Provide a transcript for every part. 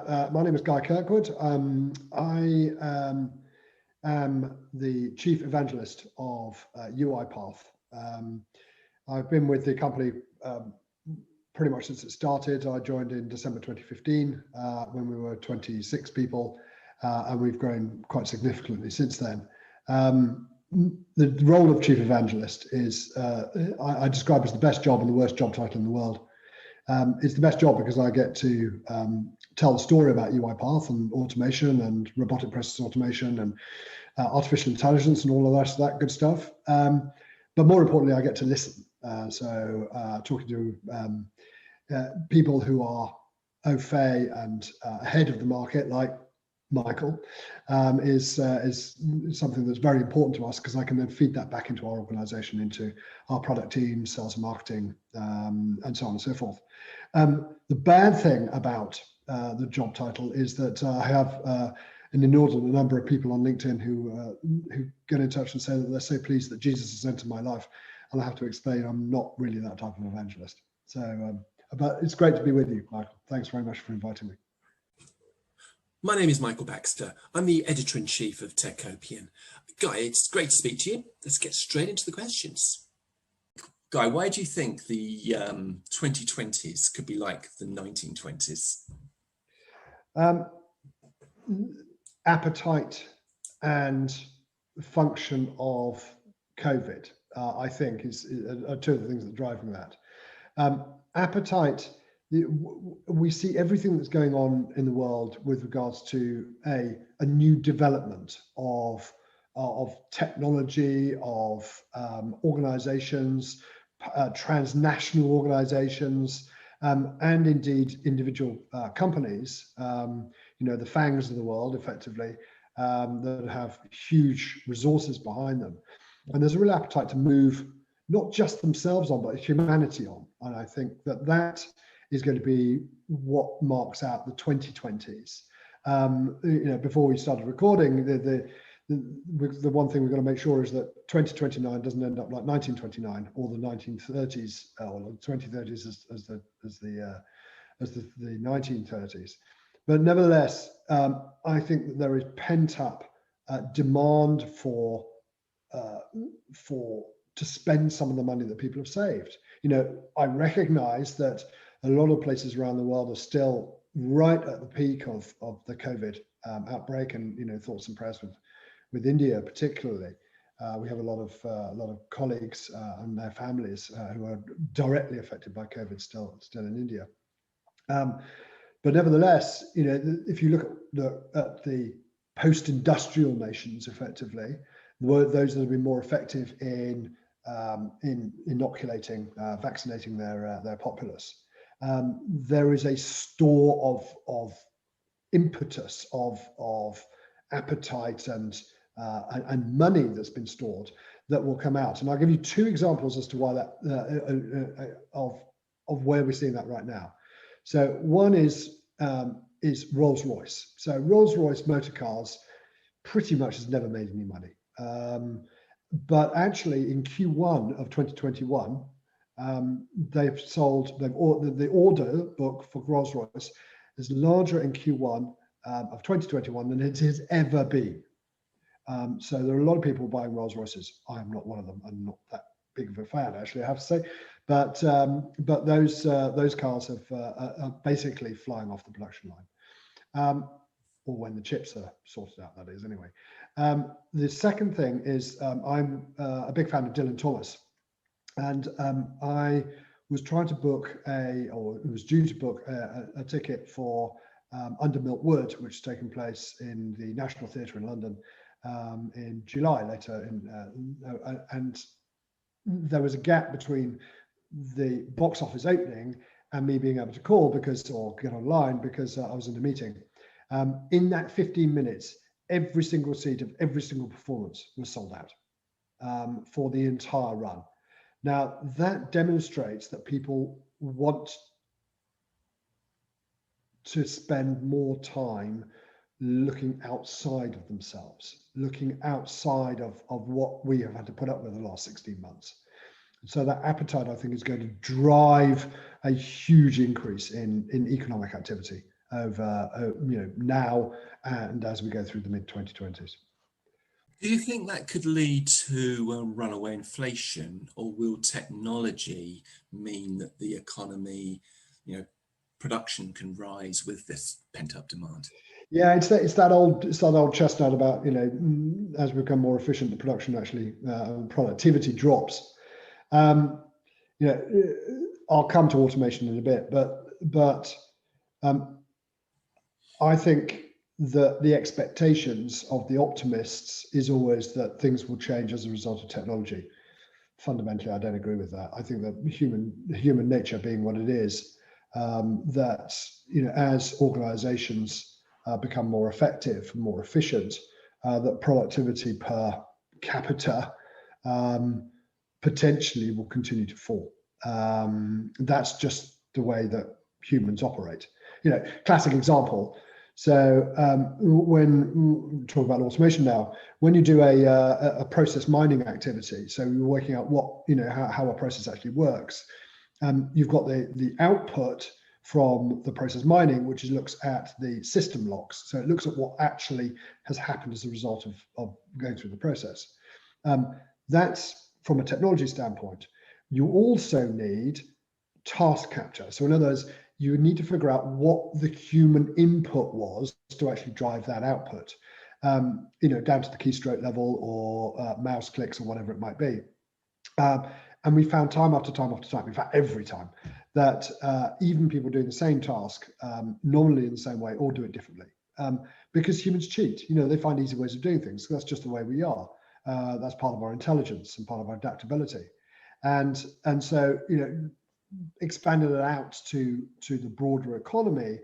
My name is Guy Kirkwood. I am the Chief Evangelist of UiPath. I've been with the company pretty much since it started. I joined in December 2015 when we were 26 people, and we've grown quite significantly since then. The role of Chief Evangelist is, I describe as the best job and the worst job title in the world. It's the best job because I get to tell the story about UiPath and automation and robotic process automation and artificial intelligence and all of that good stuff. But more importantly, I get to listen. Talking to people who are au fait and ahead of the market, like Michael, is something that's very important to us, because I can then feed that back into our organization, into our product team, sales and marketing, and so on and so forth. The bad thing about the job title is that I have an inordinate number of people on LinkedIn who get in touch and say that they're so pleased that Jesus has entered my life, and I have to explain I'm not really that type of evangelist. But it's great to be with you, Michael. Thanks very much for inviting me. My name is Michael Baxter. I'm the editor-in-chief of Techopian. Guy, it's great to speak to you. Let's get straight into the questions. Guy, why do you think the 2020s could be like the 1920s? Appetite and function of COVID, I think, are two of the things that are driving that. Appetite, we see everything that's going on in the world with regards to a new development of technology, of organizations, transnational organizations, and indeed individual companies, the FANGs of the world, effectively, that have huge resources behind them. And there's a real appetite to move not just themselves on, but humanity on. And I think that is going to be what marks out the 2020s. Before we started recording, the one thing we've got to make sure is that 2029 doesn't end up like 1929 or the 1930s, or the 2030s as the 1930s. But nevertheless, I think that there is pent up demand to spend some of the money that people have saved. I recognize that a lot of places around the world are still right at the peak of the COVID outbreak, and thoughts and prayers with India particularly. We have a lot of colleagues and their families who are directly affected by COVID still in India. But nevertheless, if you look at the post-industrial nations, effectively, those that have been more effective in inoculating, vaccinating their populace, there is a store of impetus, of appetite and money that's been stored that will come out. And I'll give you two examples as to why that of where we're seeing that right now. So one is Rolls-Royce. So Rolls-Royce Motor Cars pretty much has never made any money. But actually in Q1 of 2021, the order book for Rolls-Royce is larger in Q1 of 2021 than it has ever been. So there are a lot of people buying Rolls-Royces. I'm not one of them. I'm not that big of a fan, actually, I have to say. But those cars are basically flying off the production line, or when the chips are sorted out, that is, anyway. The second thing is I'm a big fan of Dylan Thomas, and I was trying to book was due to book a ticket for Under Milk Wood, which is taking place in the National Theatre in London in July later, and there was a gap between the box office opening and me being able to call or get online because I was in a meeting. In that 15 minutes, every single seat of every single performance was sold out for the entire run. Now, that demonstrates that people want to spend more time looking outside of themselves, looking outside of what we have had to put up with the last 16 months. So that appetite, I think, is going to drive a huge increase in economic activity now and as we go through the mid-2020s. Do you think that could lead to runaway inflation, or will technology mean that the economy, production can rise with this pent-up demand? Yeah, it's that old chestnut about, as we become more efficient, the production actually productivity drops. I'll come to automation in a bit, but I think that the expectations of the optimists is always that things will change as a result of technology. Fundamentally, I don't agree with that. I think that human nature being what it is, that as organizations become more effective, more efficient, that productivity per capita potentially will continue to fall. That's just the way that humans operate. Classic example. So when we talk about automation now, when you do a process mining activity, so you're working out how a process actually works, you've got the output from the process mining, which looks at the system logs. So it looks at what actually has happened as a result of going through the process. That's from a technology standpoint. You also need task capture. So in other words, you need to figure out what the human input was to actually drive that output, down to the keystroke level or mouse clicks or whatever it might be. And we found time after time after time, in fact, every time, that even people doing the same task, normally in the same way, or do it differently. Because humans cheat, they find easy ways of doing things. That's just the way we are. That's part of our intelligence and part of our adaptability. And so, expanding it out to the broader economy,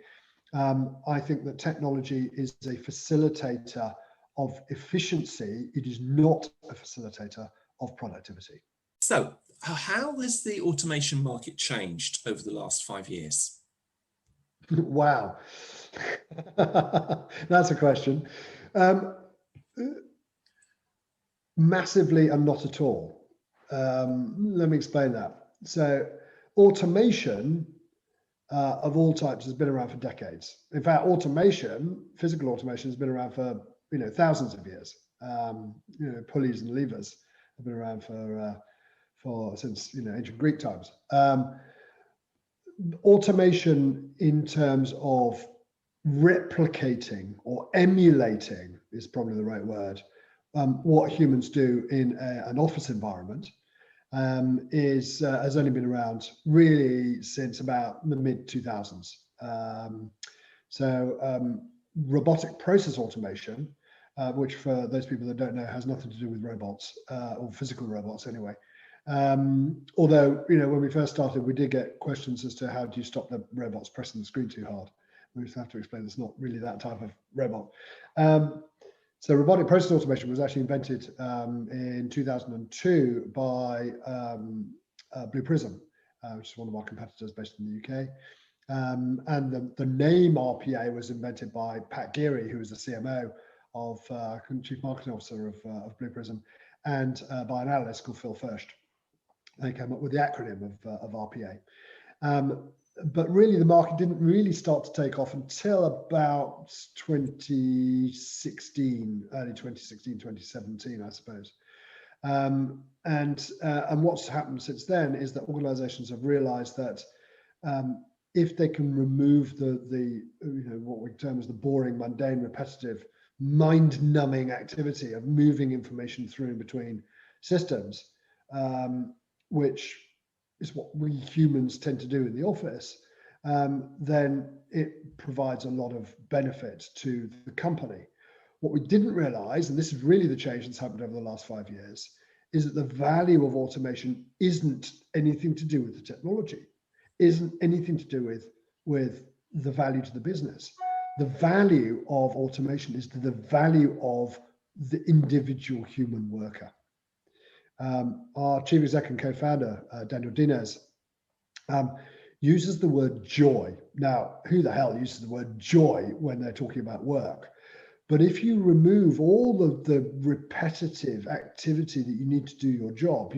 I think that technology is a facilitator of efficiency. It is not a facilitator of productivity. So how has the automation market changed over the last 5 years? Wow. That's a question. Massively and not at all. Let me explain that. So automation of all types has been around for decades. In fact, physical automation has been around for thousands of years. Pulleys and levers have been around since ancient Greek times. Automation in terms of replicating or emulating is probably the right word. What humans do in an office environment has only been around really since about the mid-2000s. Robotic process automation, which for those people that don't know has nothing to do with robots or physical robots anyway. Although, when we first started, we did get questions as to how do you stop the robots pressing the screen too hard. We just have to explain it's not really that type of robot. So robotic process automation was actually invented in 2002 by Blue Prism, which is one of our competitors based in the UK. And the name RPA was invented by Pat Geary, who was the CMO of Chief Marketing Officer of Blue Prism, and by an analyst called Phil Furst. They came up with the acronym of RPA. But really, the market didn't really start to take off until about 2016, early 2016, 2017, I suppose. And what's happened since then is that organizations have realized that if they can remove the what we term as the boring, mundane, repetitive, mind-numbing activity of moving information through and between systems, which is what we humans tend to do in the office, then it provides a lot of benefit to the company. What we didn't realize, and this is really the change that's happened over the last 5 years, is that the value of automation isn't anything to do with the technology, isn't anything to do with the value to the business. The value of automation is the value of the individual human worker. Our chief exec and co-founder, Daniel Dinez, uses the word joy. Now, who the hell uses the word joy when they're talking about work? But if you remove all of the repetitive activity that you need to do your job,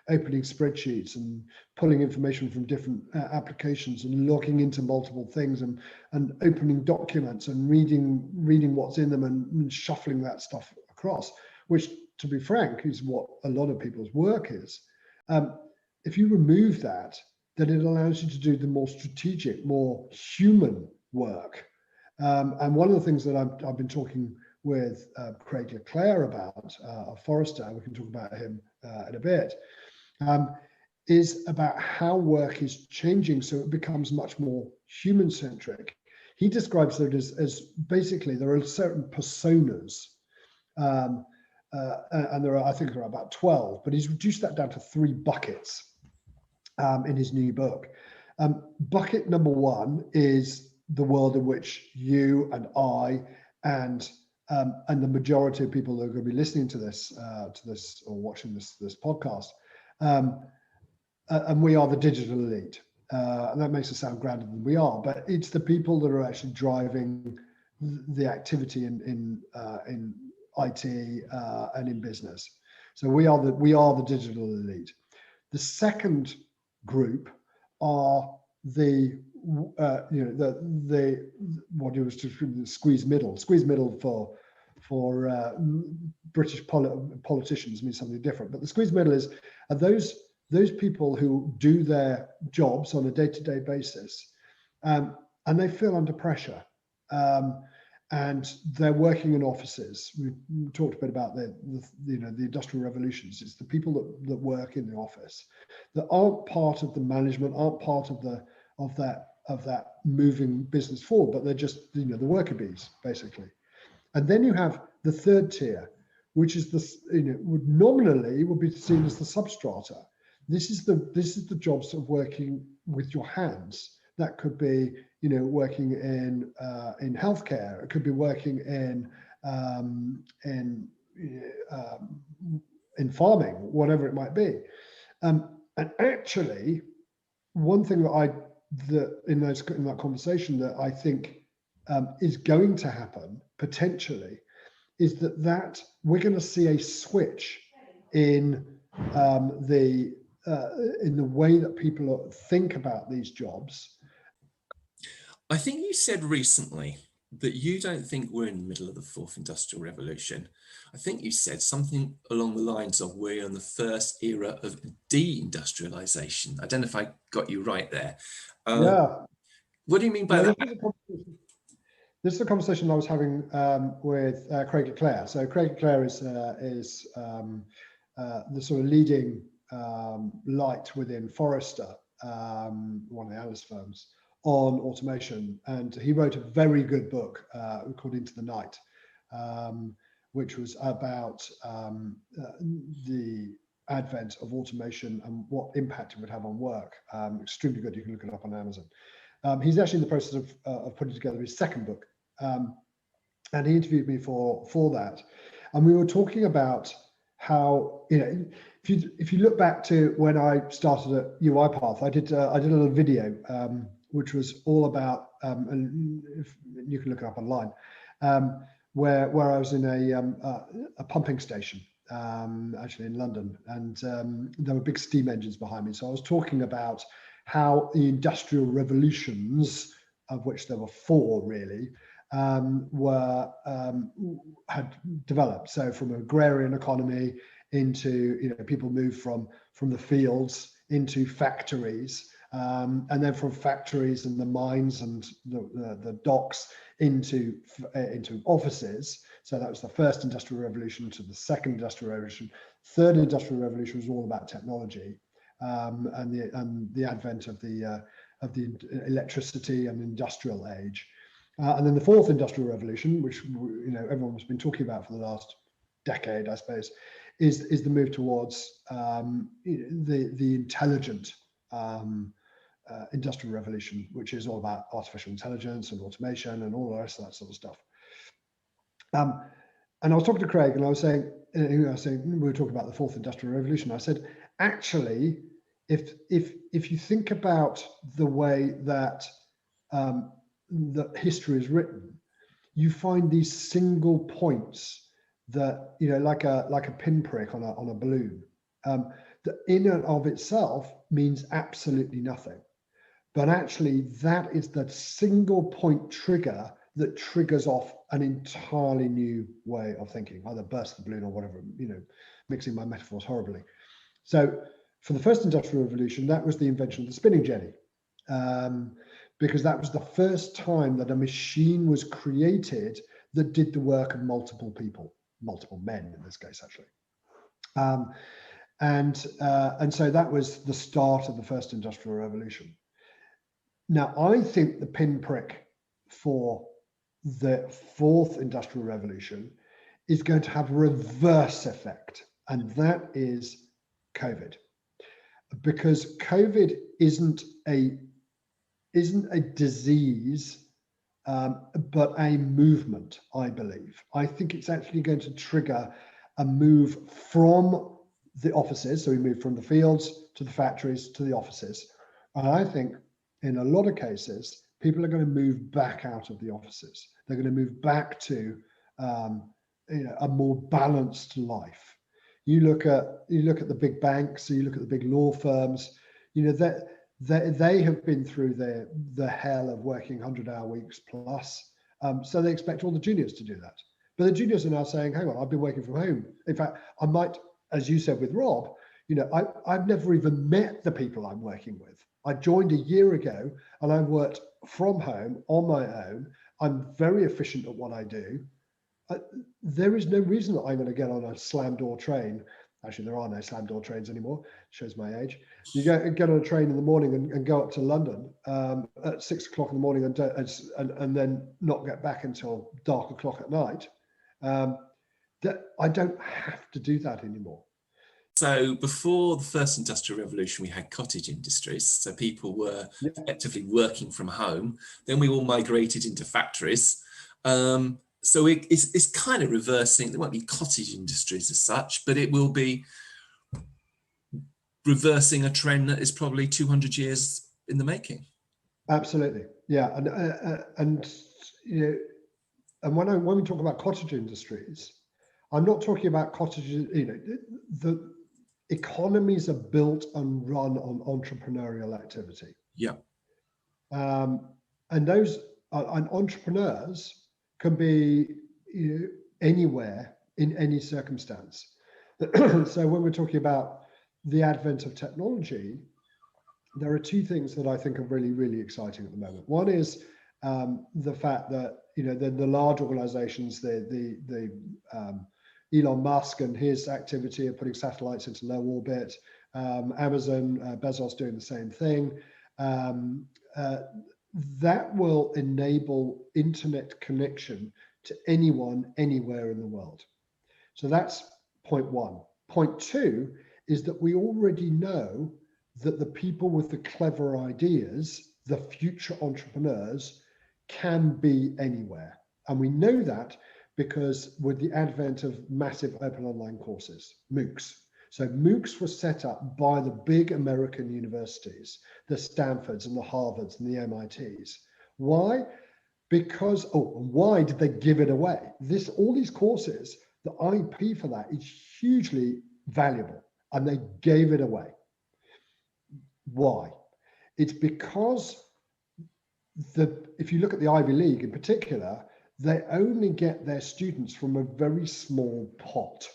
opening spreadsheets and pulling information from different applications and logging into multiple things and opening documents and reading what's in them and shuffling that stuff across, which, to be frank, is what a lot of people's work is. If you remove that, then it allows you to do the more strategic, more human work. And one of the things that I've been talking with Craig Leclerc about, of Forrester, we can talk about him in a bit, is about how work is changing so it becomes much more human-centric. He describes it as basically there are certain personas, and I think there are about 12, but he's reduced that down to 3 buckets in his new book. Bucket number 1 is the world in which you and I and the majority of people that are going to be listening to this or watching this podcast, and we are the digital elite. And that makes us sound grander than we are, but it's the people that are actually driving the activity in IT and in business. So we are the digital elite. The second group are the what he was describing, the squeeze middle for British politicians means something different, but the squeeze middle are those people who do their jobs on a day-to-day basis, and they feel under pressure, and they're working in offices. We talked a bit about the industrial revolutions. It's the people that work in the office that aren't part of the management, aren't part of that moving business forward, but they're just the worker bees basically. And then you have the third tier, which is would nominally be seen as the substrata. This is the jobs of working with your hands. That could be working in healthcare. It could be working in farming, whatever it might be. And actually, one thing that in that conversation that I think is going to happen potentially is that we're going to see a switch in the way that people think about these jobs. I think you said recently that you don't think we're in the middle of the 4th industrial revolution. I think you said something along the lines of we're in the first era of deindustrialization. I don't know if I got you right there. Yeah. What do you mean by that? This is a conversation I was having with Craig Leclerc. So Craig Leclerc is the sort of leading light within Forrester, one of the analyst firms, on automation, and he wrote a very good book called Into the Night, which was about the advent of automation and what impact it would have on work. Extremely good. You can look it up on Amazon. He's actually in the process of putting together his second book, and he interviewed me for that, and we were talking about how if you look back to when I started at UiPath, I did a little video which was all about, and if you can look it up online, where I was in a pumping station, actually in London, and there were big steam engines behind me. So I was talking about how the industrial revolutions, of which there were 4 really, had developed. So from an agrarian economy into people moved from the fields into factories, and then from factories and the mines and the docks into offices. So that was the first industrial revolution to the second industrial revolution. Third industrial revolution was all about technology, and the advent of the electricity and industrial age. And then the fourth industrial revolution, which everyone's been talking about for the last decade, I suppose, is the move towards the intelligent industrial revolution, which is all about artificial intelligence and automation and all the rest of that sort of stuff. And I was talking to Craig, and I was saying we were talking about the fourth industrial revolution. I said, actually, if you think about the way that that history is written, you find these single points that like a pinprick on a balloon, that in and of itself means absolutely nothing. But actually, that is the single point trigger that triggers off an entirely new way of thinking, either burst the balloon or whatever, mixing my metaphors horribly. So for the first industrial revolution, that was the invention of the spinning jenny, because that was the first time that a machine was created that did the work of multiple people, multiple men in this case, actually. And so that was the start of the first industrial revolution. Now, I think the pinprick for the fourth industrial revolution is going to have a reverse effect, and that is COVID. Because COVID isn't a disease, but a movement, I believe. I think it's actually going to trigger a move from the offices. So we move from the fields to the factories to the offices. And I think in a lot of cases, people are going to move back out of the offices. They're going to move back to a more balanced life. You look at the big banks, you look at the big law firms, they have been through the hell of working 100-hour weeks plus. So they expect all the juniors to do that. But the juniors are now saying, hang on, I've been working from home. In fact, I might, as you said with Rob, I've never even met the people I'm working with. I joined a year ago and I worked from home on my own. I'm very efficient at what I do. There is no reason that I'm going to get on a slam door train. Actually, there are no slam door trains anymore. Shows my age. You get on a train in the morning and go up to London at 6 o'clock in the morning and then not get back until dark o'clock at night. That I don't have to do that anymore. So before the first industrial revolution, we had cottage industries. So people were effectively working from home. Then we all migrated into factories. So it's kind of reversing. There won't be cottage industries as such, but it will be reversing a trend that is probably 200 years in the making. Absolutely, yeah, and when we talk about cottage industries, I'm not talking about cottages. The economies are built and run on entrepreneurial activity. Yeah, and those and entrepreneurs can be anywhere in any circumstance. So when we're talking about the advent of technology, there are two things that I think are really, really exciting at the moment. One is the fact that the large organizations, the Elon Musk and his activity of putting satellites into low orbit, Amazon, Bezos doing the same thing. That will enable internet connection to anyone, anywhere in the world. So that's point one. Point two is that we already know that the people with the clever ideas, the future entrepreneurs, can be anywhere. And we know that because with the advent of massive open online courses, MOOCs. So MOOCs were set up by the big American universities, the Stanfords and the Harvards and the MITs. Why? Because, why did they give it away? All these courses, the IP for that is hugely valuable, and they gave it away. Why? It's because if you look at the Ivy League in particular, they only get their students from a very small pot.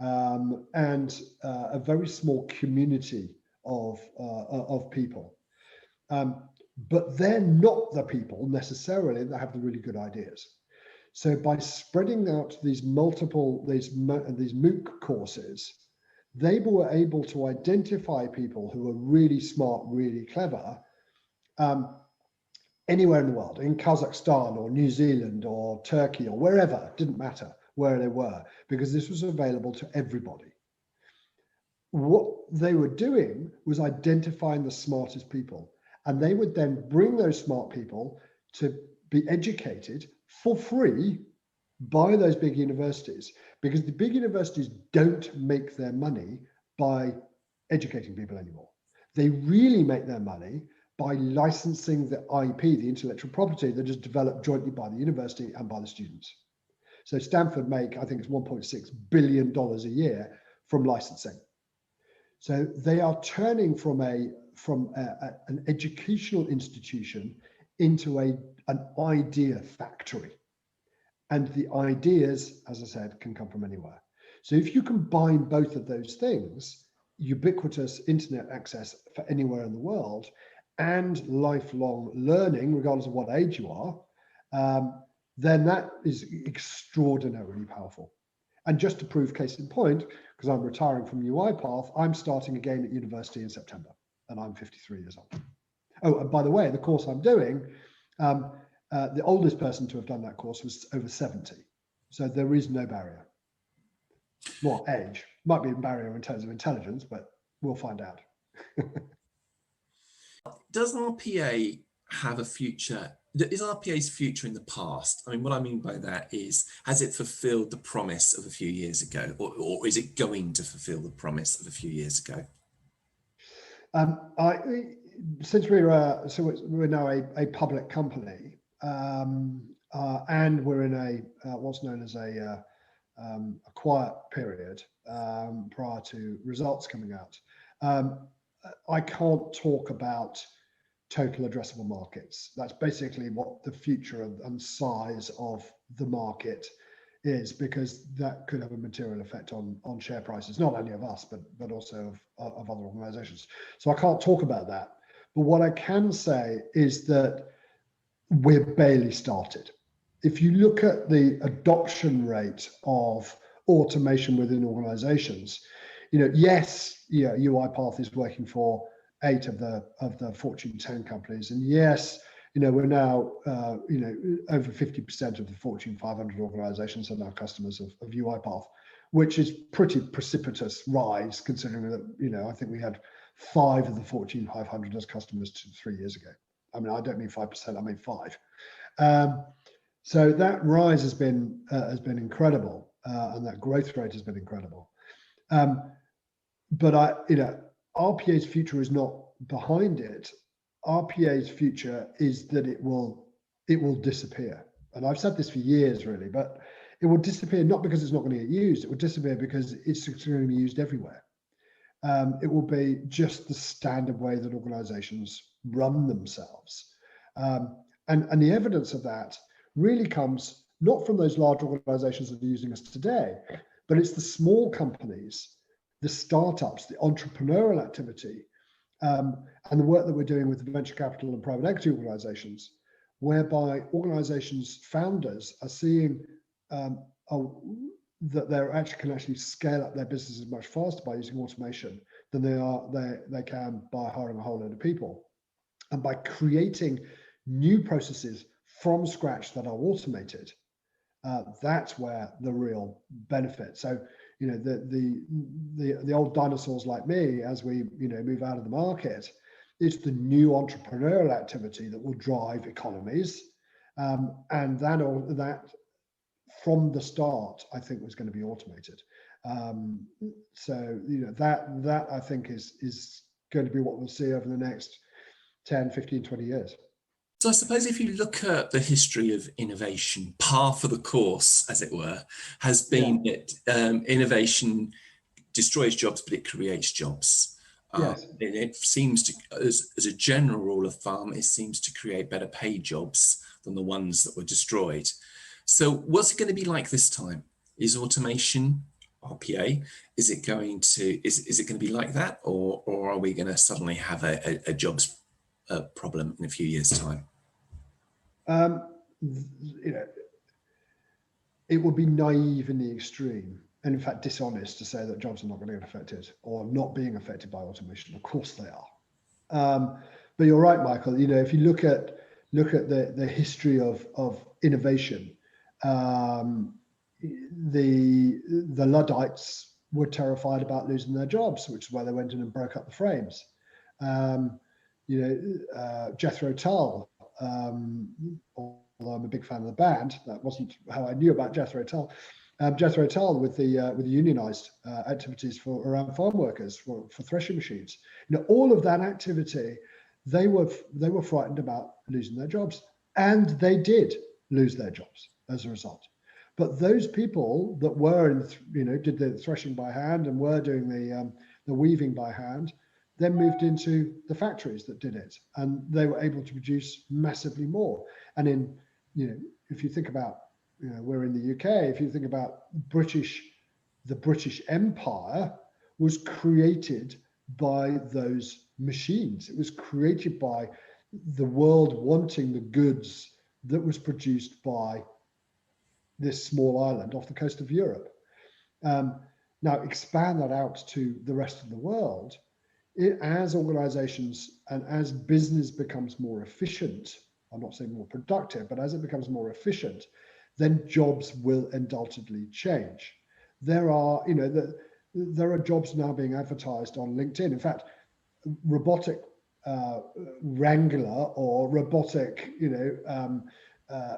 And a very small community of people. But they're not the people necessarily that have the really good ideas. So by spreading out these MOOC courses, they were able to identify people who are really smart, really clever, anywhere in the world, in Kazakhstan or New Zealand or Turkey or wherever, didn't matter where they were, because this was available to everybody. What they were doing was identifying the smartest people, and they would then bring those smart people to be educated for free by those big universities, because the big universities don't make their money by educating people anymore. They really make their money by licensing the IP, the intellectual property that is developed jointly by the university and by the students. So Stanford make, I think it's $1.6 billion a year from licensing. So they are turning from an educational institution into an idea factory. And the ideas, as I said, can come from anywhere. So if you combine both of those things, ubiquitous internet access for anywhere in the world and lifelong learning, regardless of what age you are, then that is extraordinarily powerful. And just to prove case in point, because I'm retiring from UiPath, I'm starting again at university in September, and I'm 53 years old. Oh, and by the way, the course I'm doing, the oldest person to have done that course was over 70. So there is no barrier. Well, age might be a barrier in terms of intelligence, but we'll find out. Does RPA have a future? Is RPA's future in the past? I mean, what I mean by that is, has it fulfilled the promise of a few years ago, or is it going to fulfill the promise of a few years ago? Since we're now a public company, and we're in a what's known as a quiet period prior to results coming out, I can't talk about total addressable markets. That's basically what the future and size of the market is, because that could have a material effect on share prices, not only of us, but also of other organizations. So I can't talk about that. But what I can say is that we're barely started. If you look at the adoption rate of automation within organizations, yes, UiPath is working for 8 of the Fortune 10 companies, and yes, we're now over 50% of the Fortune 500 organizations are now customers of UiPath, which is pretty precipitous rise considering that I think we had 5 of the Fortune 500 as customers 3 years ago. I mean, I don't mean 5%, I mean 5. So that rise has been incredible, and that growth rate has been incredible. But RPA's future is not behind it. RPA's future is that it will disappear. And I've said this for years, really, but it will disappear not because it's not going to get used. It will disappear because it's going to be used everywhere. It will be just the standard way that organizations run themselves. And the evidence of that really comes not from those large organizations that are using us today, but it's the small companies, the startups, the entrepreneurial activity, and the work that we're doing with venture capital and private equity organizations, whereby organizations' founders are seeing that they can scale up their businesses much faster by using automation than they can by hiring a whole load of people, and by creating new processes from scratch that are automated. That's where the real benefit. So the old dinosaurs like me, as we move out of the market, it's the new entrepreneurial activity that will drive economies, and that from the start I think was going to be automated. So that I think is going to be what we'll see over the next 10, 15, 20 years. So I suppose if you look at the history of innovation, par for the course, as it were, has been that innovation destroys jobs, but it creates jobs. Yes. It seems to, as a general rule of thumb, it seems to create better paid jobs than the ones that were destroyed. So what's it going to be like this time? Is automation, RPA, is it going to be like that, or are we going to suddenly have a jobs problem in a few years' time? It would be naive in the extreme, and in fact dishonest, to say that jobs are not going to get affected or not being affected by automation. Of course they are. But you're right, Michael. If you look at the history of innovation, the Luddites were terrified about losing their jobs, which is why they went in and broke up the frames. Jethro Tull, although I'm a big fan of the band, that wasn't how I knew about Jethro Tull. Jethro Tull with the unionized activities around farm workers for threshing machines. All of that activity, they were frightened about losing their jobs, and they did lose their jobs as a result. But those people that were did the threshing by hand and were doing the the weaving by hand, then moved into the factories that did it, and they were able to produce massively more. And in, if you think about, we're in the UK, if you think about the British Empire was created by those machines. It was created by the world wanting the goods that was produced by this small island off the coast of Europe. Now expand that out to the rest of the world. As organizations and as business becomes more efficient, I'm not saying more productive, but as it becomes more efficient, then jobs will undoubtedly change. There are, there are jobs now being advertised on LinkedIn. In fact, robotic wrangler or robotic,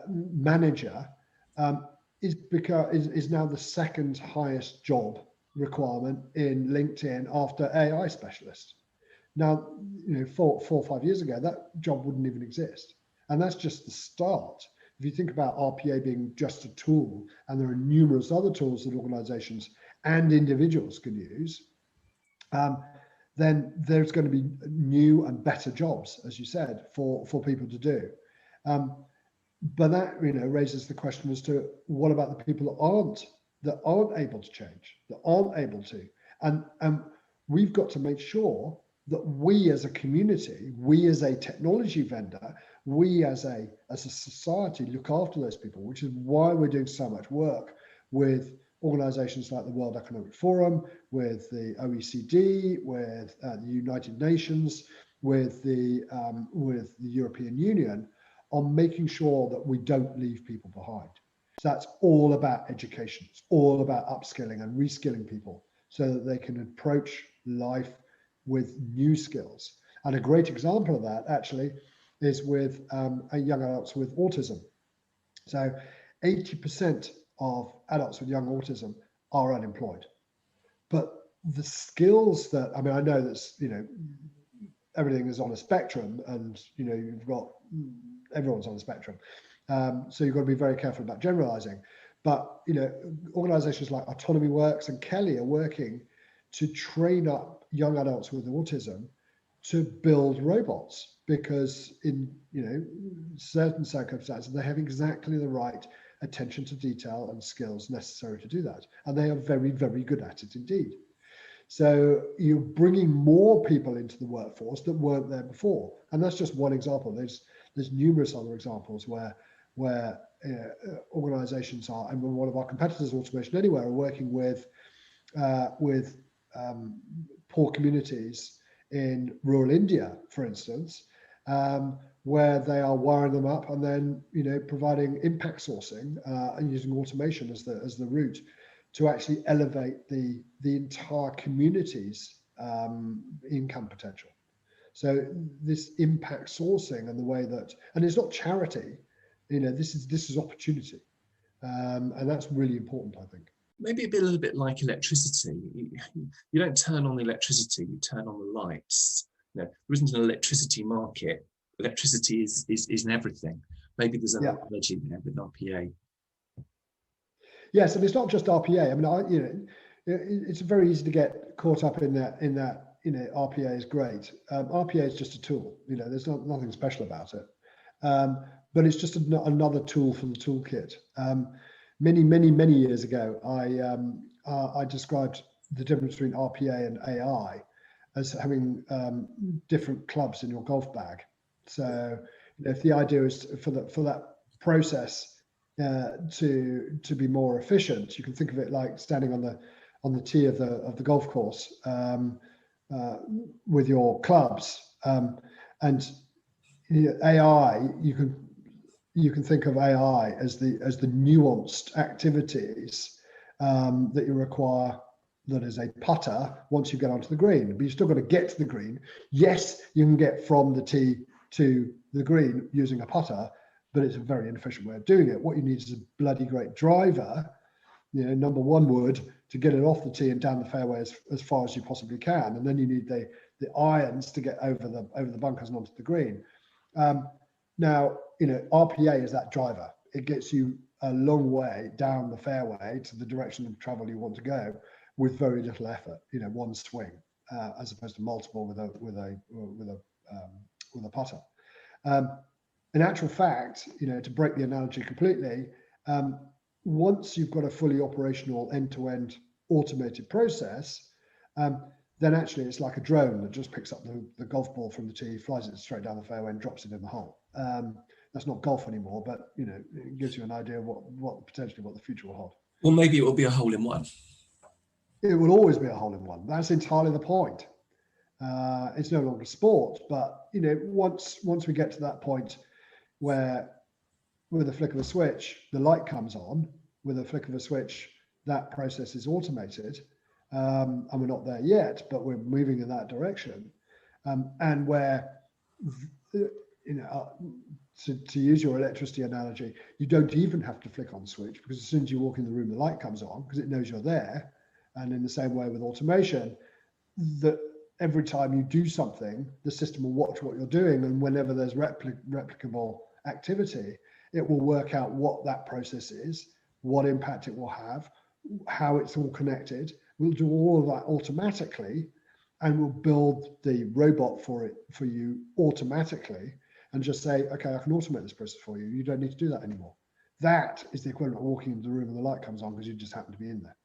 manager is now the second highest job requirement in LinkedIn after AI specialist. Now, 4 or 5 years ago, that job wouldn't even exist. And that's just the start. If you think about RPA being just a tool, and there are numerous other tools that organizations and individuals can use, then there's going to be new and better jobs, as you said, for people to do. But that raises the question as to what about the people that aren't able to change, that aren't able to, and we've got to make sure that we as a community, we as a technology vendor, we as a society look after those people, which is why we're doing so much work with organizations like the World Economic Forum, with the OECD, with the United Nations, with the European Union, on making sure that we don't leave people behind. So that's all about education. It's all about upskilling and reskilling people so that they can approach life with new skills. And a great example of that actually is with young adults with autism. So 80% of adults with young autism are unemployed. But the skills that, I know that's, everything is on a spectrum, and, you've got, everyone's on the spectrum. So you've got to be very careful about generalizing. But, organizations like Autonomy Works and Kelly are working to train up young adults with autism to build robots, because in, certain circumstances, they have exactly the right attention to detail and skills necessary to do that. And they are very, very good at it indeed. So you're bringing more people into the workforce that weren't there before. And that's just one example. There's numerous other examples where organizations are, and one of our competitors, Automation Anywhere, are working with poor communities in rural India, for instance, where they are wiring them up and then providing impact sourcing and using automation as the route to actually elevate the entire community's income potential. So this impact sourcing and the way that, and it's not charity, this is opportunity, and that's really important, I think. Maybe a little bit like electricity. You don't turn on the electricity, you turn on the lights. There isn't an electricity market. Electricity is in everything. Maybe there's an analogy there with RPA. Yes, and it's not just RPA. It's very easy to get caught up in that. RPA is great. RPA is just a tool. There's nothing special about it. But it's just another tool from the toolkit. Many years ago, I described the difference between RPA and AI as having different clubs in your golf bag. So if the idea is for that process to be more efficient, you can think of it like standing on the tee of the golf course with your clubs, and AI, you can think of AI as the nuanced activities that you require, that is a putter once you get onto the green, but you still got to get to the green. Yes, you can get from the tee to the green using a putter, but it's a very inefficient way of doing it. What you need is a bloody great driver, number one wood, to get it off the tee and down the fairway as far as you possibly can, and then you need the irons to get over the bunkers and onto the green. Now, RPA is that driver. It gets you a long way down the fairway to the direction of travel you want to go with very little effort, one swing. as opposed to multiple with a putter. In actual fact, to break the analogy completely, once you've got a fully operational end-to-end automated process, then actually it's like a drone that just picks up the golf ball from the tee, flies it straight down the fairway and drops it in the hole. That's not golf anymore, but it gives you an idea of what potentially the future will hold. Well, maybe it will be a hole in one. It will always be a hole in one. That's entirely the point. It's no longer sport, but once we get to that point where with a flick of a switch, the light comes on, with a flick of a switch, that process is automated. And we're not there yet, but we're moving in that direction. And where, to use your electricity analogy, you don't even have to flick on the switch, because as soon as you walk in the room, the light comes on because it knows you're there. And in the same way with automation, that every time you do something, the system will watch what you're doing. And whenever there's replicable activity, it will work out what that process is, what impact it will have, how it's all connected. We'll do all of that automatically, and we'll build the robot for you automatically, and just say, okay, I can automate this process for you. You don't need to do that anymore. That is the equivalent of walking into the room and the light comes on because you just happen to be in there.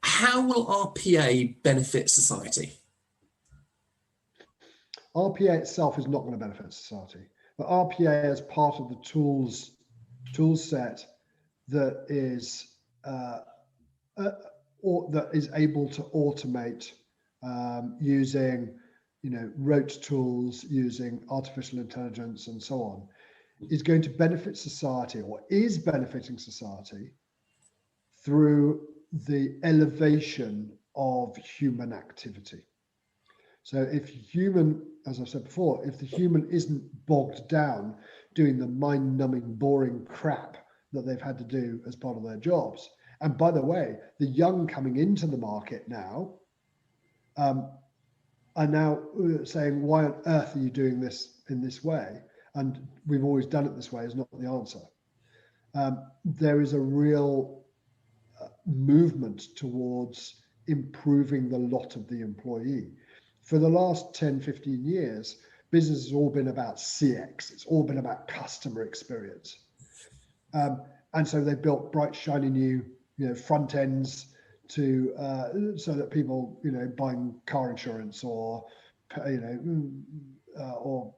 How will RPA benefit society? RPA itself is not going to benefit society, but RPA as part of the tool set that is able to automate using rote tools, using artificial intelligence and so on, is going to benefit society, or is benefiting society, through the elevation of human activity. So if human, as I've said before, if the human isn't bogged down doing the mind-numbing, boring crap that they've had to do as part of their jobs. And by the way, the young coming into the market now are now saying, why on earth are you doing this in this way? And we've always done it this way is not the answer. There is a real movement towards improving the lot of the employee. For the last 10, 15 years, business has all been about CX. It's all been about customer experience. And so they built bright, shiny new front ends to so that people buying car insurance or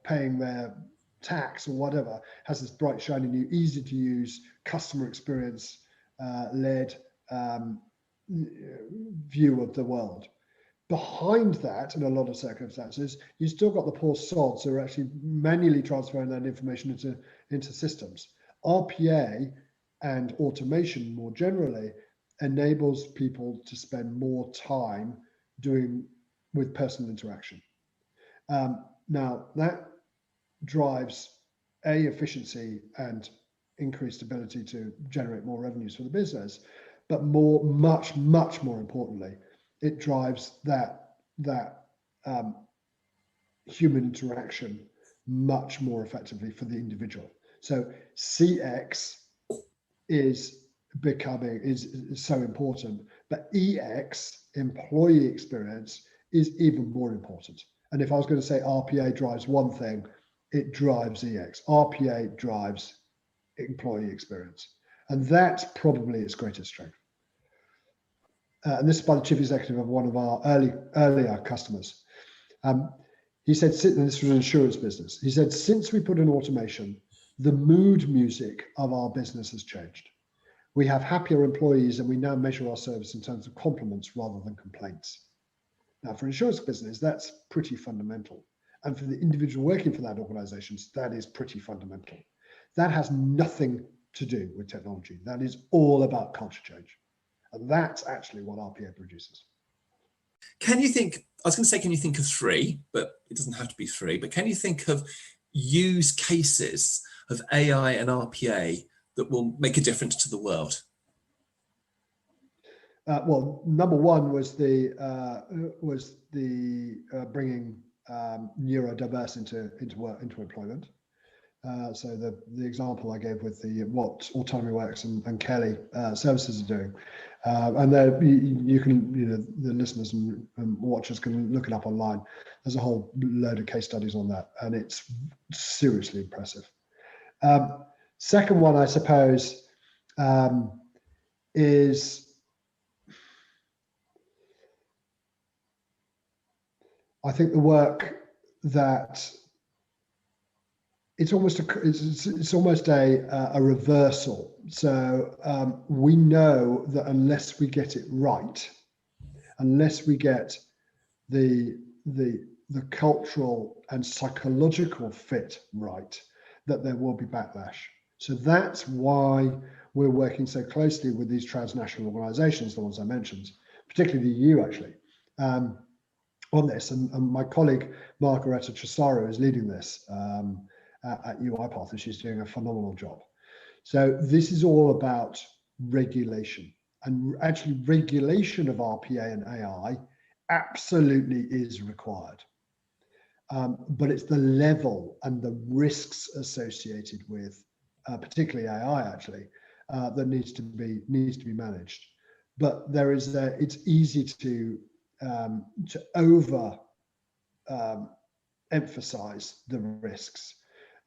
paying their tax or whatever has this bright, shiny new, easy to use customer experience led view of the world. Behind that, in a lot of circumstances, you still got the poor sods who are actually manually transferring that information into systems. RPA and automation more generally enables people to spend more time with personal interaction. Now that drives efficiency and increased ability to generate more revenues for the business, but much more importantly, it drives that human interaction much more effectively for the individual. So CX is so important, but EX, employee experience, is even more important. And if I was going to say RPA drives one thing, it drives EX. RPA drives employee experience, and that's probably its greatest strength. And this is by the chief executive of one of our earlier customers. He said, and this was an insurance business, he said, since we put in automation, the mood music of our business has changed. We have happier employees, and we now measure our service in terms of compliments rather than complaints. Now, for insurance business, that's pretty fundamental. And for the individual working for that organization, that is pretty fundamental. That has nothing to do with technology. That is all about culture change. And that's actually what RPA produces. Can you think of three, but it doesn't have to be three, but can you think of use cases of AI and RPA that will make a difference to the world? Well, number one was the bringing neurodiverse into employment. So the example I gave with what Autonomy Works and Kelly services are doing, and there you can, the listeners and watchers can look it up online. There's a whole load of case studies on that, and it's seriously impressive. Second one, I suppose, is I think the work that it's almost a reversal. So we know that unless we get it right, unless we get the cultural and psychological fit right, that there will be backlash. So that's why we're working so closely with these transnational organizations, the ones I mentioned, particularly the EU actually, on this. And my colleague, Margareta Tresaro, is leading this at UiPath, and she's doing a phenomenal job. So this is all about regulation, and actually regulation of RPA and AI absolutely is required. But it's the level and the risks associated with, particularly AI, actually, that needs to be managed. But there is it's easy to over emphasize the risks,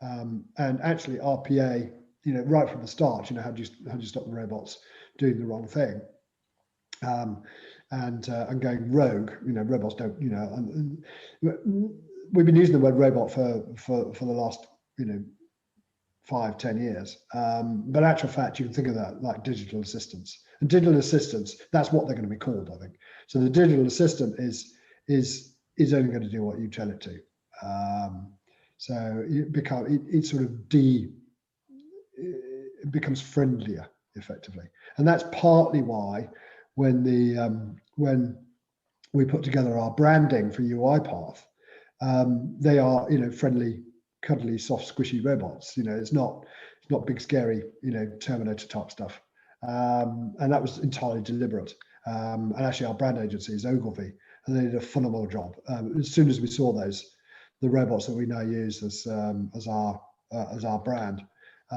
and actually RPA, right from the start, how do you stop the robots doing the wrong thing, and going rogue? Robots don't. We've been using the word robot for the last 5-10 years, but in actual fact, you can think of that like digital assistants. And digital assistants, that's what they're going to be called, I think. So the digital assistant is only going to do what you tell it to. So it becomes friendlier effectively, and that's partly why when we put together our branding for UiPath, they are friendly, cuddly, soft, squishy robots. It's not big, scary, Terminator type stuff, and that was entirely deliberate. And actually, our brand agency is Ogilvy, and they did a phenomenal job. As soon as we saw the robots that we now use as our brand,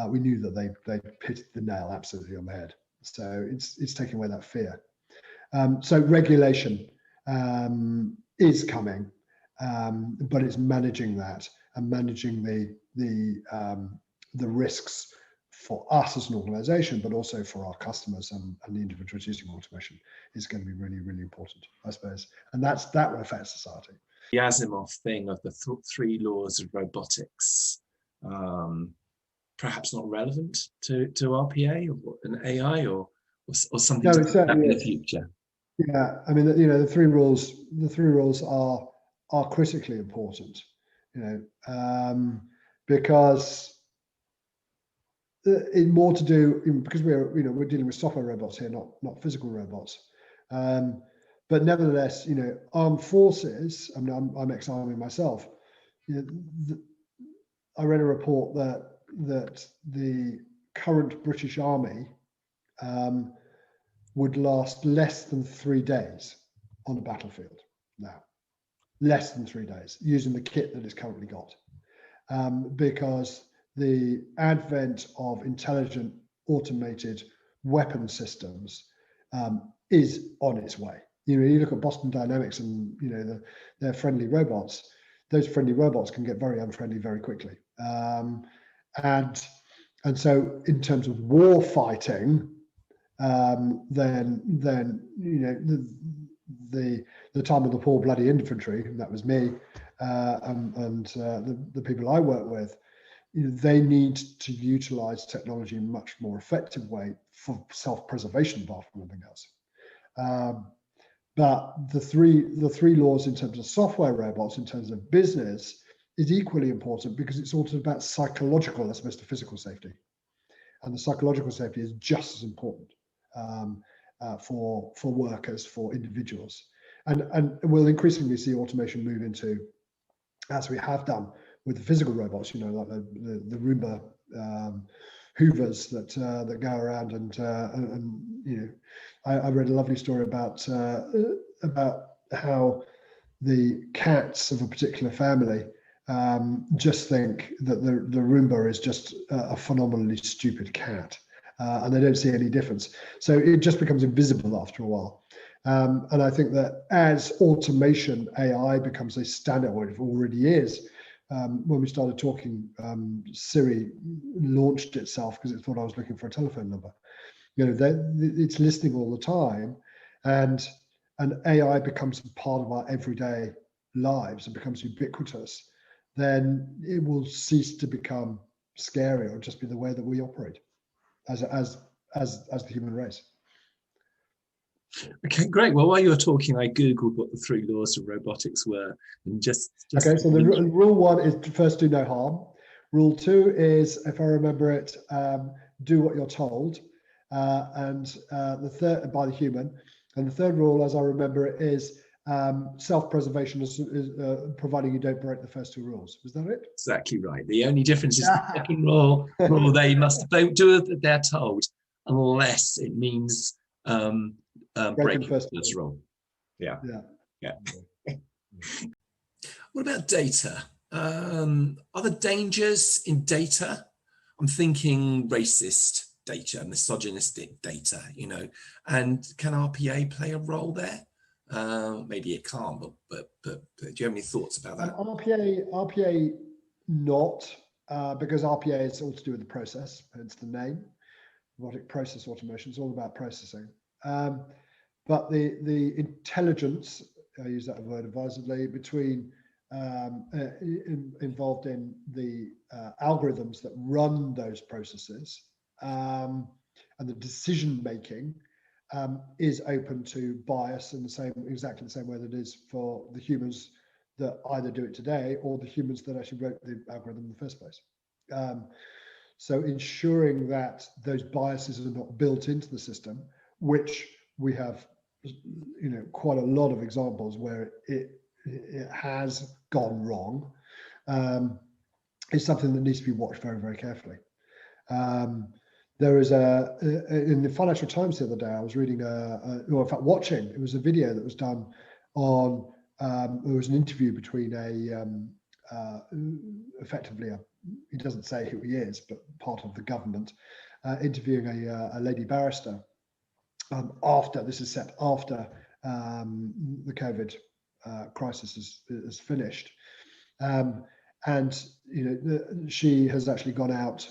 we knew that they hit the nail absolutely on the head. So it's taking away that fear. So regulation is coming, but it's managing that and managing the risks for us as an organization, but also for our customers and the individuals using automation is going to be really, really important, I suppose. And that will affect society. The Asimov thing of the three laws of robotics, perhaps not relevant to RPA or an AI or something No, to that in the future. Yeah, I mean, the three rules are critically important, because it's more to do, because we're dealing with software robots here, not physical robots. But nevertheless, armed forces. I mean, I'm ex-army myself. I read a report that the current British Army would last less than 3 days on a battlefield now. Less than 3 days using the kit that it's currently got, because the advent of intelligent automated weapon systems is on its way. You look at Boston Dynamics and their friendly robots. Those friendly robots can get very unfriendly very quickly, and so in terms of war fighting, then the time of the poor bloody infantry, and that was me, and the people I work with, they need to utilize technology in a much more effective way for self-preservation apart from anything else. But the three laws in terms of software robots, in terms of business, is equally important, because it's also about psychological as opposed to physical safety. And the psychological safety is just as important for workers, for individuals. And we'll increasingly see automation move into, as we have done with the physical robots, like the Roomba hoovers that go around, and I read a lovely story about how the cats of a particular family just think that the Roomba is just a phenomenally stupid cat, and they don't see any difference. So it just becomes invisible after a while. And I think that as automation, AI becomes a standard, or it already is. When we started talking, Siri launched itself because it thought I was looking for a telephone number. It's listening all the time, and AI becomes part of our everyday lives and becomes ubiquitous. Then it will cease to become scary, or just be the way that we operate as the human race. Okay, great. Well, while you were talking, I Googled what the 3 laws of robotics were, and just okay. So the rule 1 is first do no harm. Rule 2 is, if I remember it, do what you're told, and the third by the human. And the third rule, as I remember it, is self-preservation, is providing you don't break the first 2 rules. Was that it? Exactly right. The only difference is the second rule they do what they're told, unless it means breaking the first rule. Yeah. What about data? Are there dangers in data? I'm thinking racist data, misogynistic data, and can RPA play a role there? Maybe it can't, but do you have any thoughts about that? RPA not, because RPA is all to do with the process, hence the name. Robotic process automation is all about processing. But the intelligence, I use that word advisedly, between involved in the algorithms that run those processes and the decision making is open to bias in exactly the same way that it is for the humans that either do it today or the humans that actually wrote the algorithm in the first place. So ensuring that those biases are not built into the system, which we have, quite a lot of examples where it has gone wrong, is something that needs to be watched very, very carefully. There is in the Financial Times the other day, I was reading watching, it was a video that was done on, there was an interview between effectively he doesn't say who he is, but part of the government, interviewing a lady barrister after the COVID crisis is finished. And she has actually gone out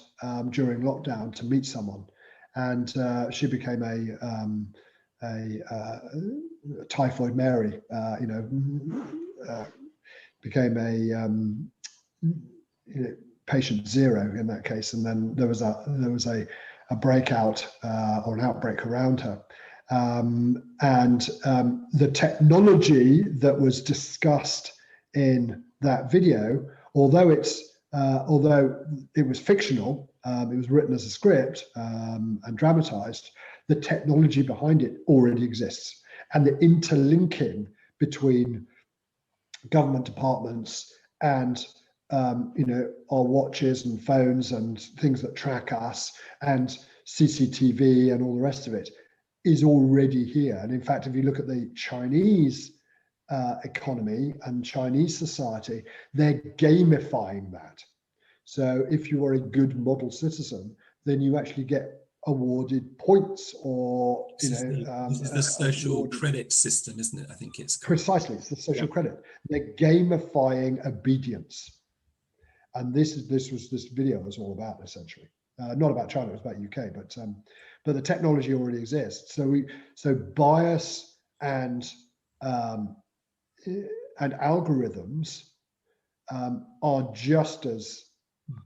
during lockdown to meet someone, and she became a typhoid Mary. Became a patient 0 in that case, and then there was a breakout or an outbreak around her. And the technology that was discussed in that video, although it was fictional, it was written as a script and dramatized, the technology behind it already exists. And the interlinking between government departments and our watches and phones and things that track us and CCTV and all the rest of it is already here. And in fact, if you look at the Chinese economy and Chinese society, they're gamifying that. So if you are a good model citizen, then you actually get awarded points, or this is the social credit system, isn't it? I think it's precisely, it's the social credit. They're gamifying obedience, and this video was all about, essentially, not about China, it was about UK, but the technology already exists. So bias and algorithms are just as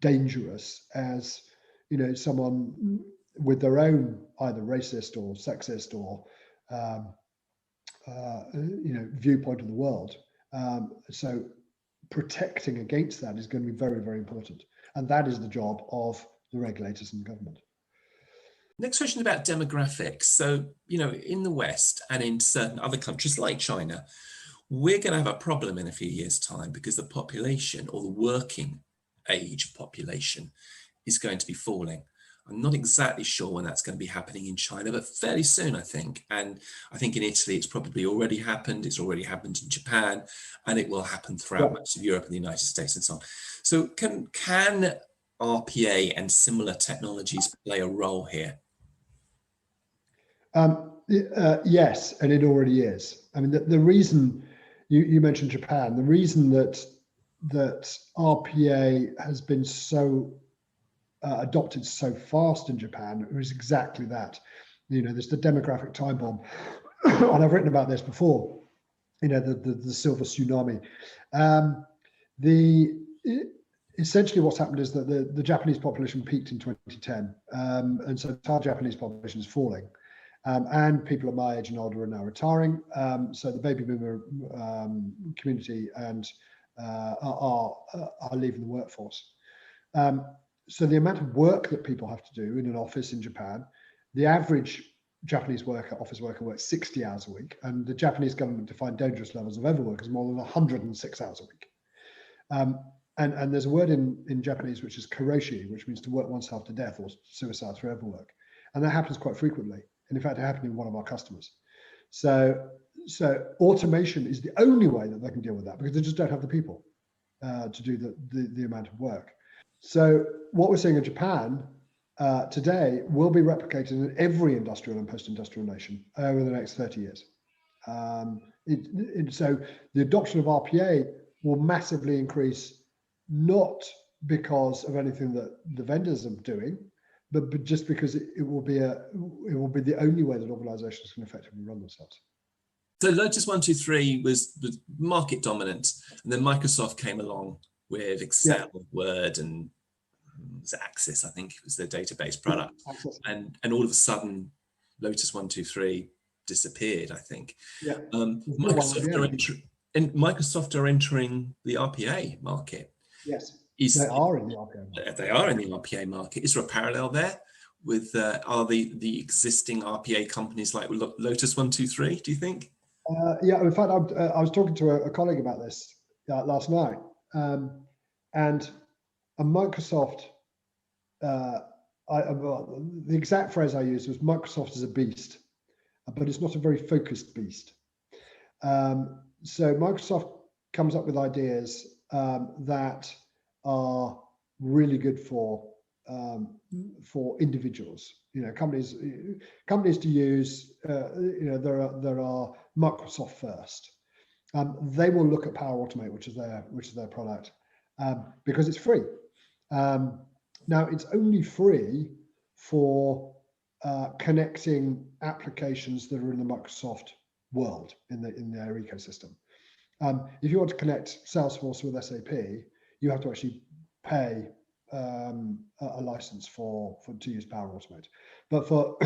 dangerous as someone with their own either racist or sexist or viewpoint of the world. So protecting against that is going to be very, very important, and that is the job of the regulators and the government. Next question about demographics. So in the West and in certain other countries like China, we're going to have a problem in a few years' time because the population, or the working age population, is going to be falling. I'm not exactly sure when that's going to be happening in China, but fairly soon, I think. And I think in Italy, it's probably already happened. It's already happened in Japan, and it will happen throughout most of Europe and the United States and so on. So can RPA and similar technologies play a role here? Yes, and it already is. I mean, the reason you mentioned Japan, the reason that RPA has been so adopted so fast in Japan is exactly that. There's the demographic time bomb, and I've written about this before. The silver tsunami. Essentially what's happened is that the Japanese population peaked in 2010, and so the entire Japanese population is falling. And people of my age and older are now retiring. So the baby boomer community and are leaving the workforce. So the amount of work that people have to do in an office in Japan, the average Japanese office worker works 60 hours a week, and the Japanese government defined dangerous levels of overwork as more than 106 hours a week. And there's a word in Japanese which is karoshi, which means to work oneself to death or suicide through overwork. And that happens quite frequently. And in fact, it happened in one of our customers. So automation is the only way that they can deal with that, because they just don't have the people to do the amount of work. So what we're seeing in Japan today will be replicated in every industrial and post-industrial nation over the next 30 years. So the adoption of RPA will massively increase, not because of anything that the vendors are doing, but just because it will be the only way that organizations can effectively run themselves. So Lotus 1-2-3 was market dominant, and then Microsoft came along with Excel, Word, and Access, I think it was their database product. And all of a sudden, Lotus 1-2-3 disappeared, I think. Microsoft are entering the RPA market. Yes, they are in the RPA market. They are in the RPA market. Is there a parallel there with are the existing RPA companies like Lotus 1-2-3, do you think? Yeah, in fact, I was talking to a colleague about this last night, and Microsoft, the exact phrase I used was Microsoft is a beast, but it's not a very focused beast. So Microsoft comes up with ideas that are really good for individuals, companies to use. There are Microsoft first. They will look at Power Automate, which is their product, because it's free. Now it's only free for connecting applications that are in the Microsoft world, in their ecosystem. If you want to connect Salesforce with SAP, you have to actually pay a license to use Power Automate. But for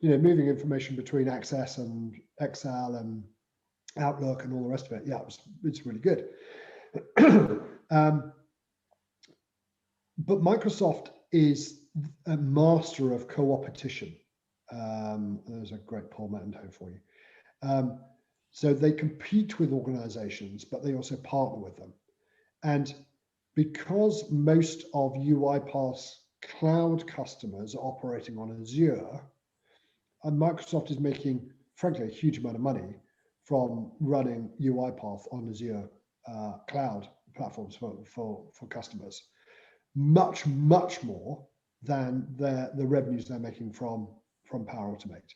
moving information between Access and Excel and Outlook and all the rest of it, it's really good. But Microsoft is a master of co-opetition. There's a great Paul Mattentone for you. So they compete with organizations, but they also partner with them. And because most of UiPath's cloud customers are operating on Azure, and Microsoft is making, frankly, a huge amount of money from running UiPath on Azure cloud platforms for customers, much more than the revenues they're making from Power Automate.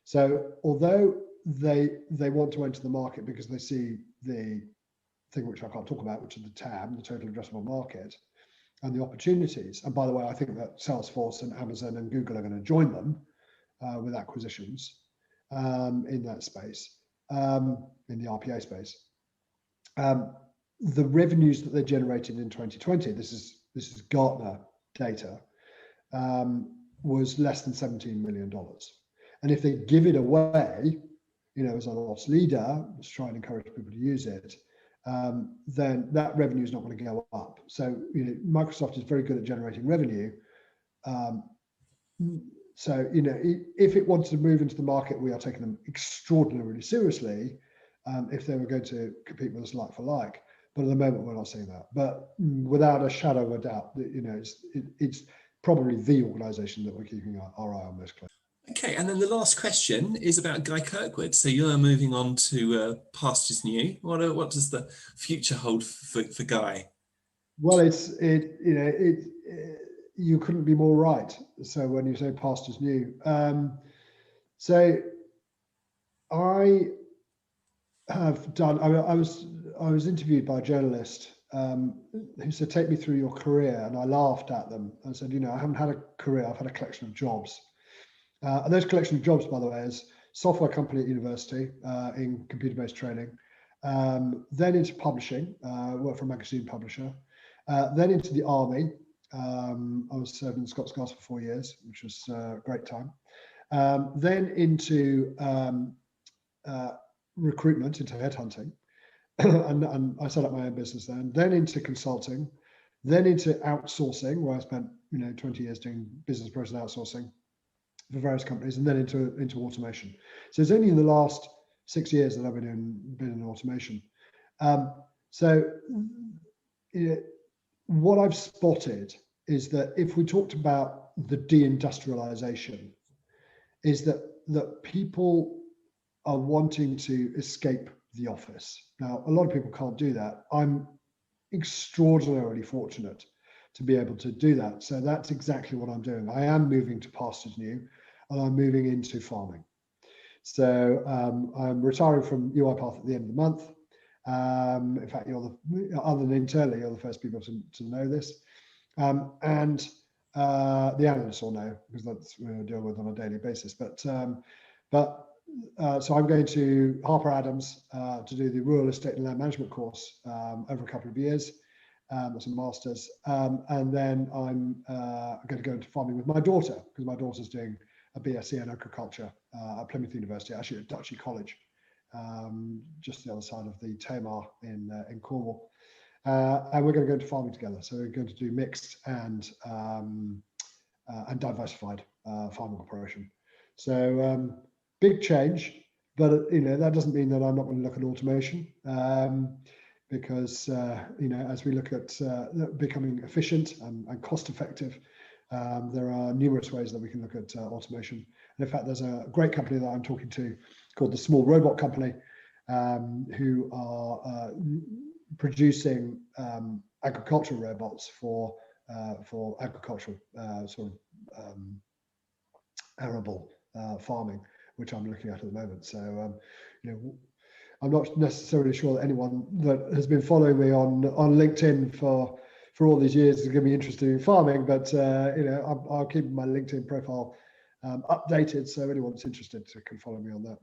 So although they want to enter the market because they see the thing which I can't talk about, which is the TAM, the total addressable market, and the opportunities. And by the way, I think that Salesforce and Amazon and Google are going to join them with acquisitions in that space, in the RPA space. The revenues that they generated in 2020, this is Gartner data, was less than $17 million. And if they give it away, as a loss leader, let's try and encourage people to use it, then that revenue is not going to go up. So Microsoft is very good at generating revenue. So if it wanted to move into the market, we are taking them extraordinarily seriously. If they were going to compete with us like for like, but at the moment we're not seeing that. But without a shadow of a doubt, probably the organisation that we're keeping our eye on most closely. Okay, and then the last question is about Guy Kirkwood. So you're moving on to pastures new. What does the future hold for Guy? Well, you couldn't be more right. So when you say pastures new, so I have done. I was interviewed by a journalist who said, "Take me through your career," and I laughed at them and said, "I haven't had a career. I've had a collection of jobs." And those collection of jobs, by the way, is software company at university in computer-based training, then into publishing, worked for a magazine publisher, then into the army. I was serving the Scots Guards for 4 years, which was a great time. Then into recruitment, into headhunting, and I set up my own business then into consulting, then into outsourcing, where I spent 20 years doing business process outsourcing for various companies, and then into automation. So it's only in the last 6 years that I've been in automation. What I've spotted is that if we talked about the deindustrialization, is that people are wanting to escape the office. Now, a lot of people can't do that. I'm extraordinarily fortunate to be able to do that. So that's exactly what I'm doing. I am moving to pastures new, and I'm moving into farming. So I'm retiring from UiPath at the end of the month. In fact, other than internally, you're the first people to know this. And the analysts all know, because that's what I deal with on a daily basis. So I'm going to Harper Adams to do the Rural Estate and Land Management course over a couple of years. That's a master's. And then I'm going to go into farming with my daughter, because my daughter's doing a BSc in agriculture at Plymouth University, actually at Duchy College, just the other side of the Tamar in Cornwall. And we're going to go into farming together. So we're going to do mixed and diversified farming operation. So big change, but that doesn't mean that I'm not going to look at automation, because as we look at becoming efficient and cost effective, there are numerous ways that we can look at automation. And in fact, there's a great company that I'm talking to called the Small Robot Company, who are producing agricultural robots for agricultural arable farming, which I'm looking at the moment. So I'm not necessarily sure that anyone that has been following me on LinkedIn for all these years is going to be interested in farming, but I'll keep my LinkedIn profile updated, so anyone that's interested can follow me on that.